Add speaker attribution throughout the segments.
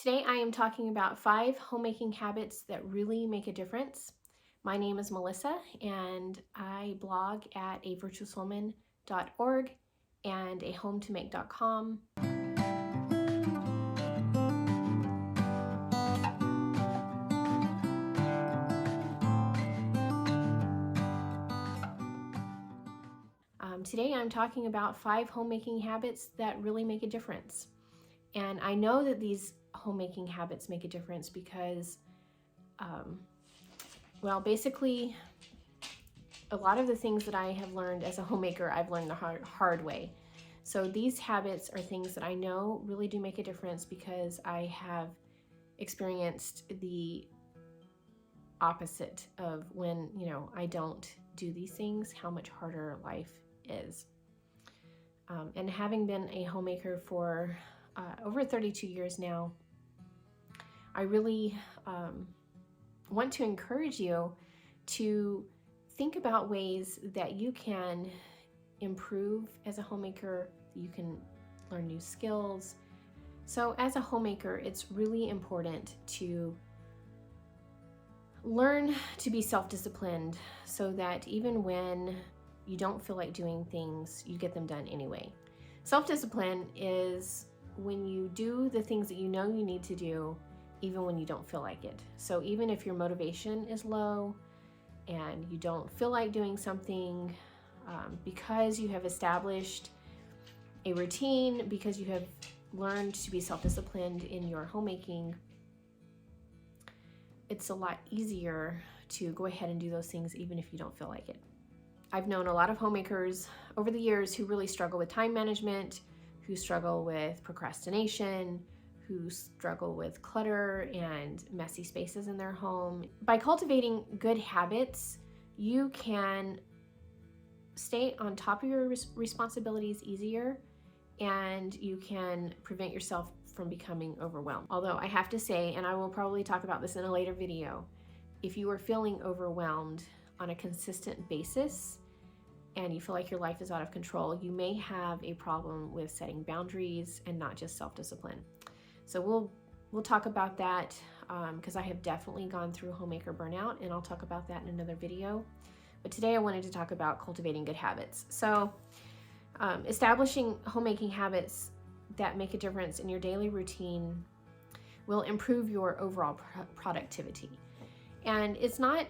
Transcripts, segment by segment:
Speaker 1: Today I am talking about 5 homemaking habits that really make a difference. My name is Melissa and I blog at avirtuouswoman.org and ahometomake.com. Today I'm talking about 5 homemaking habits that really make a difference. And I know that these homemaking habits make a difference because, basically, a lot of the things that I have learned as a homemaker, I've learned the hard way. So these habits are things that I know really do make a difference because I have experienced the opposite of when, I don't do these things, how much harder life is. And having been a homemaker for over 32 years now, I really want to encourage you to think about ways that you can improve as a homemaker, that you can learn new skills. So as a homemaker, it's really important to learn to be self-disciplined so that even when you don't feel like doing things, you get them done anyway. Self-discipline is when you do the things that you know you need to do, even when you don't feel like it. So even if your motivation is low and you don't feel like doing something, because you have established a routine, because you have learned to be self-disciplined in your homemaking, it's a lot easier to go ahead and do those things even if you don't feel like it. I've known a lot of homemakers over the years who really struggle with time management, who struggle with procrastination, who struggle with clutter and messy spaces in their home. By cultivating good habits, you can stay on top of your responsibilities easier, and you can prevent yourself from becoming overwhelmed. Although I have to say, and I will probably talk about this in a later video, if you are feeling overwhelmed on a consistent basis and you feel like your life is out of control, you may have a problem with setting boundaries and not just self-discipline. So we'll talk about that because I have definitely gone through homemaker burnout, and I'll talk about that in another video. But today I wanted to talk about cultivating good habits. So establishing homemaking habits that make a difference in your daily routine will improve your overall productivity. And it's not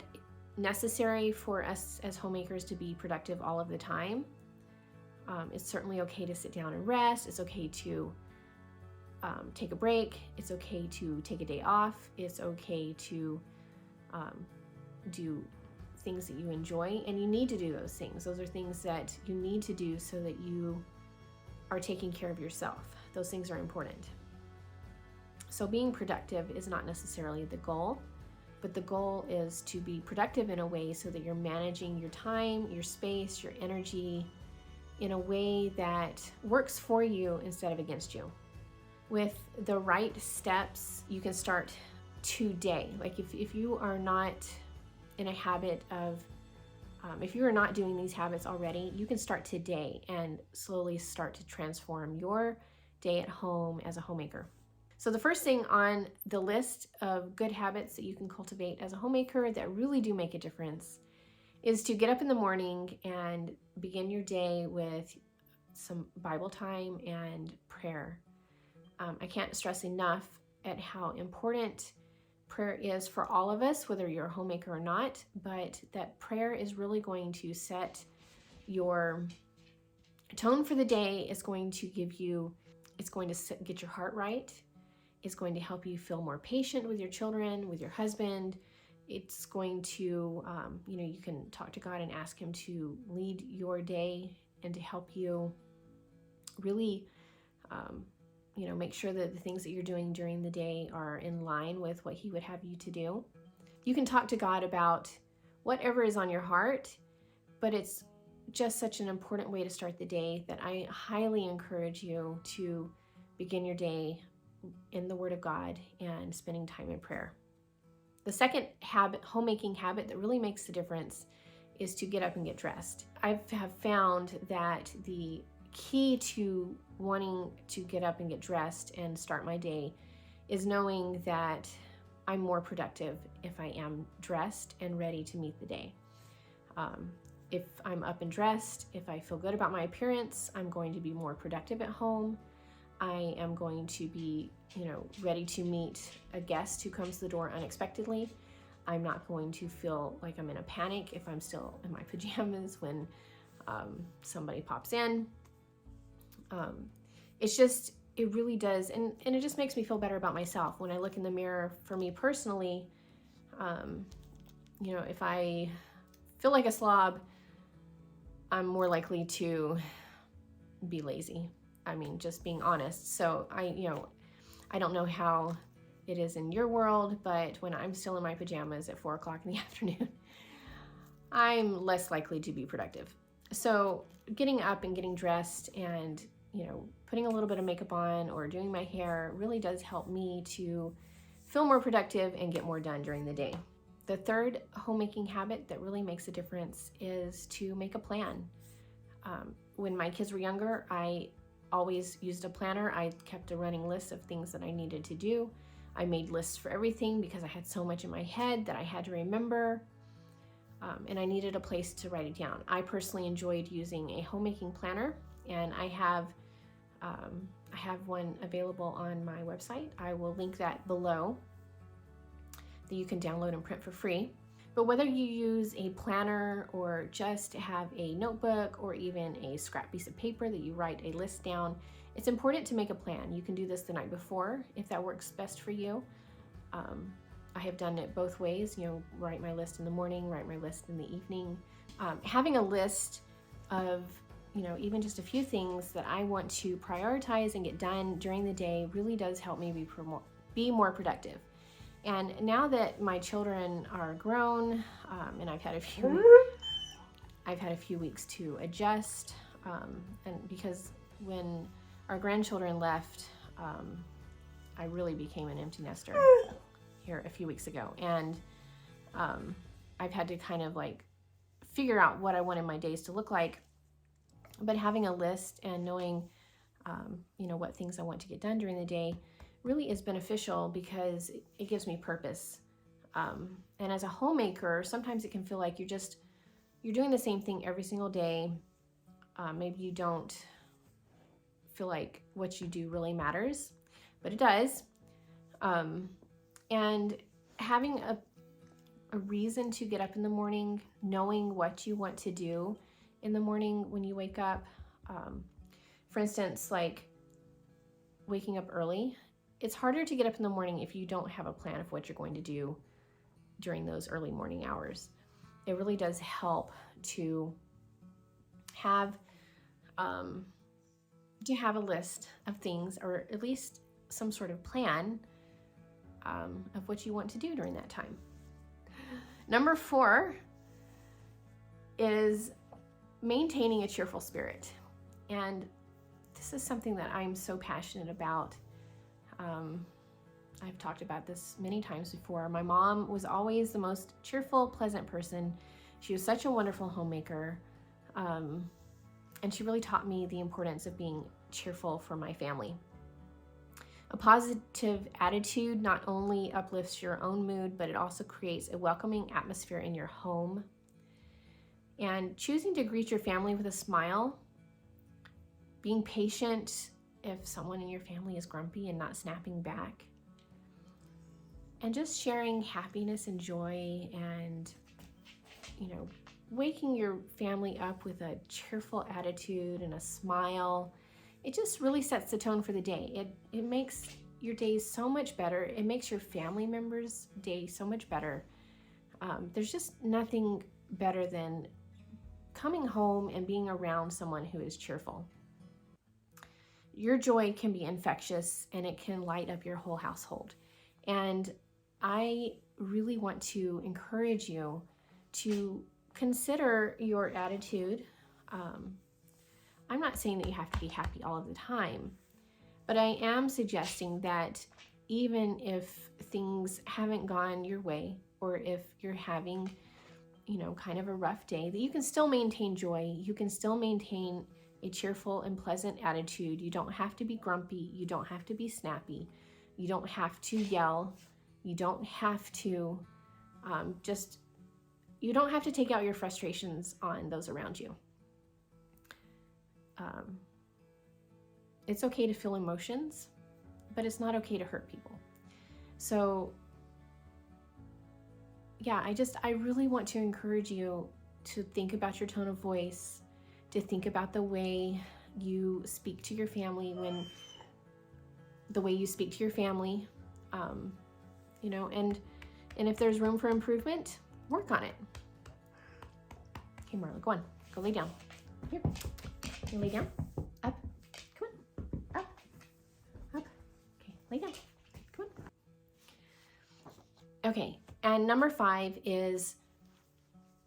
Speaker 1: necessary for us as homemakers to be productive all of the time. It's certainly okay to sit down and rest. It's okay to take a break. It's okay to take a day off. It's okay to do things that you enjoy, and you need to do those things. Those are things that you need to do so that you are taking care of yourself. Those things are important. So being productive is not necessarily the goal, but the goal is to be productive in a way so that you're managing your time, your space, your energy in a way that works for you instead of against you. With the right steps, you can start today. Like if you are not in a habit of, if you are not doing these habits already, you can start today and slowly start to transform your day at home as a homemaker. So the first thing on the list of good habits that you can cultivate as a homemaker that really do make a difference is to get up in the morning and begin your day with some Bible time and prayer. I can't stress enough at how important prayer is for all of us, whether you're a homemaker or not, but that prayer is really going to set your tone for the day. It's going to get your heart right. It's going to help you feel more patient with your children, with your husband. It's going to, you can talk to God and ask Him to lead your day and to help you really, make sure that the things that you're doing during the day are in line with what He would have you to do. You can talk to God about whatever is on your heart, but it's just such an important way to start the day that I highly encourage you to begin your day in the Word of God and spending time in prayer. The second homemaking habit that really makes the difference is to get up and get dressed. I have found that the key to wanting to get up and get dressed and start my day is knowing that I'm more productive if I am dressed and ready to meet the day. If I'm up and dressed, if I feel good about my appearance, I'm going to be more productive at home. I am going to be, ready to meet a guest who comes to the door unexpectedly. I'm not going to feel like I'm in a panic if I'm still in my pajamas when somebody pops in. It really does, and it just makes me feel better about myself. When I look in the mirror, for me personally, if I feel like a slob, I'm more likely to be lazy. I mean, just being honest. So I don't know how it is in your world, but when I'm still in my pajamas at 4 o'clock in the afternoon, I'm less likely to be productive. So getting up and getting dressed and, putting a little bit of makeup on or doing my hair really does help me to feel more productive and get more done during the day. The third homemaking habit that really makes a difference is to make a plan. When my kids were younger, I always used a planner. I kept a running list of things that I needed to do. I made lists for everything because I had so much in my head that I had to remember, and I needed a place to write it down. I personally enjoyed using a homemaking planner, and I have one available on my website. I will link that below, that you can download and print for free. But whether you use a planner or just have a notebook or even a scrap piece of paper that you write a list down, it's important to make a plan. You can do this the night before if that works best for you. I have done it both ways, write my list in the morning, write my list in the evening. Having a list of even just a few things that I want to prioritize and get done during the day really does help me be more productive. And now that my children are grown, and I've had a few weeks to adjust, and because when our grandchildren left, I really became an empty nester here a few weeks ago, and I've had to kind of figure out what I wanted my days to look like. But having a list and knowing, what things I want to get done during the day really is beneficial because it gives me purpose. And as a homemaker, sometimes it can feel like you're doing the same thing every single day. Maybe you don't feel like what you do really matters, but it does. And having a reason to get up in the morning, knowing what you want to do in the morning when you wake up. For instance, waking up early. It's harder to get up in the morning if you don't have a plan of what you're going to do during those early morning hours. It really does help to have a list of things, or at least some sort of plan of what you want to do during that time. Number 4 is maintaining a cheerful spirit. And this is something that I'm so passionate about. I've talked about this many times before. My mom was always the most cheerful, pleasant person. She was such a wonderful homemaker. And she really taught me the importance of being cheerful for my family. A positive attitude not only uplifts your own mood, but it also creates a welcoming atmosphere in your home. And choosing to greet your family with a smile, being patient if someone in your family is grumpy and not snapping back, and just sharing happiness and joy and, waking your family up with a cheerful attitude and a smile. It just really sets the tone for the day. It makes your days so much better. It makes your family members' day so much better. There's just nothing better than coming home and being around someone who is cheerful. Your joy can be infectious and it can light up your whole household. And I really want to encourage you to consider your attitude. I'm not saying that you have to be happy all of the time, but I am suggesting that even if things haven't gone your way, or if you're having kind of a rough day, that you can still maintain joy. You can still maintain a cheerful and pleasant attitude. You don't have to be grumpy. You don't have to be snappy. You don't have to yell. You don't have to you don't have to take out your frustrations on those around you. It's okay to feel emotions, but it's not okay to hurt people. So yeah, I really want to encourage you to think about your tone of voice, to think about the way you speak to your family, you know, and if there's room for improvement, work on it. Okay, Marla, go on, go lay down. Here, you lay down, up, come on, up, okay, lay down, come on. Okay, and number 5 is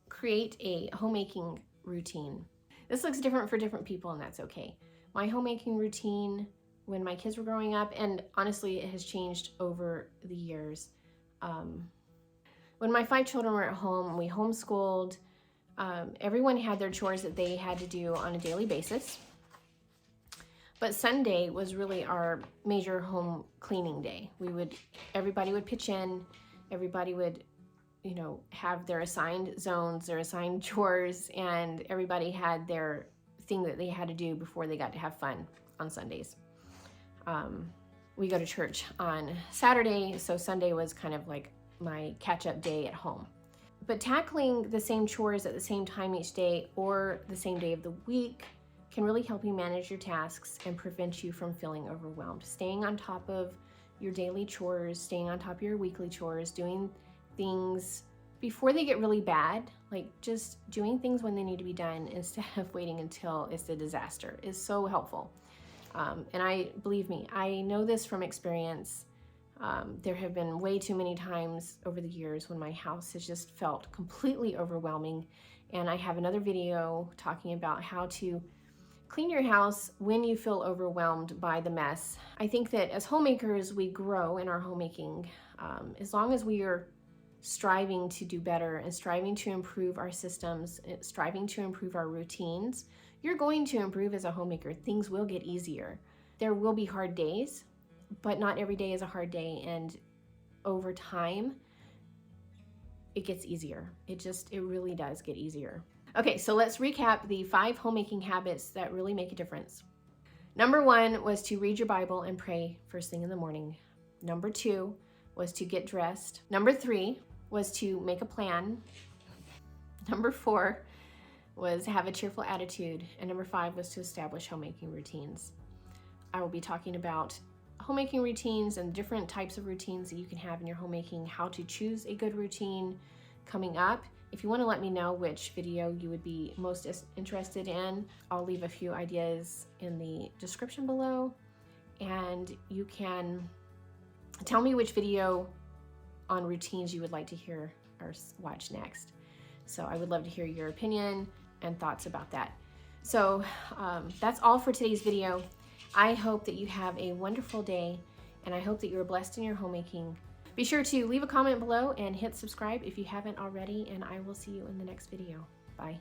Speaker 1: create a homemaking routine. This looks different for different people, and that's okay. My homemaking routine when my kids were growing up, and honestly, it has changed over the years. When my 5 children were at home, we homeschooled. Everyone had their chores that they had to do on a daily basis. But Sunday was really our major home cleaning day. Everybody would pitch in, everybody would, you know, have their assigned zones, their assigned chores, and everybody had their thing that they had to do before they got to have fun on Sundays. We go to church on Saturday, so Sunday was kind of like my catch-up day at home. But tackling the same chores at the same time each day or the same day of the week can really help you manage your tasks and prevent you from feeling overwhelmed. Staying on top of your daily chores, staying on top of your weekly chores, doing things before they get really bad, like just doing things when they need to be done instead of waiting until it's a disaster, is so helpful. And believe me, I know this from experience. There have been way too many times over the years when my house has just felt completely overwhelming, and I have another video talking about how to clean your house when you feel overwhelmed by the mess. I think that as homemakers, we grow in our homemaking as long as we are striving to do better and striving to improve our systems, striving to improve our routines. You're going to improve as a homemaker. Things will get easier. There will be hard days, but not every day is a hard day, and over time, it gets easier. It really does get easier. Okay, so let's recap the 5 homemaking habits that really make a difference. Number 1 was to read your Bible and pray first thing in the morning. Number 2 was to get dressed. Number 3 was to make a plan. Number 4 was have a cheerful attitude. And number 5 was to establish homemaking routines. I will be talking about homemaking routines and different types of routines that you can have in your homemaking, how to choose a good routine coming up. If you want to let me know which video you would be most interested in, I'll leave a few ideas in the description below, and you can tell me which video on routines you would like to hear or watch next. So I would love to hear your opinion and thoughts about that. So that's all for today's video. I hope that you have a wonderful day, and I hope that you're blessed in your homemaking. Be sure to leave a comment below and hit subscribe if you haven't already, and I will see you in the next video. Bye.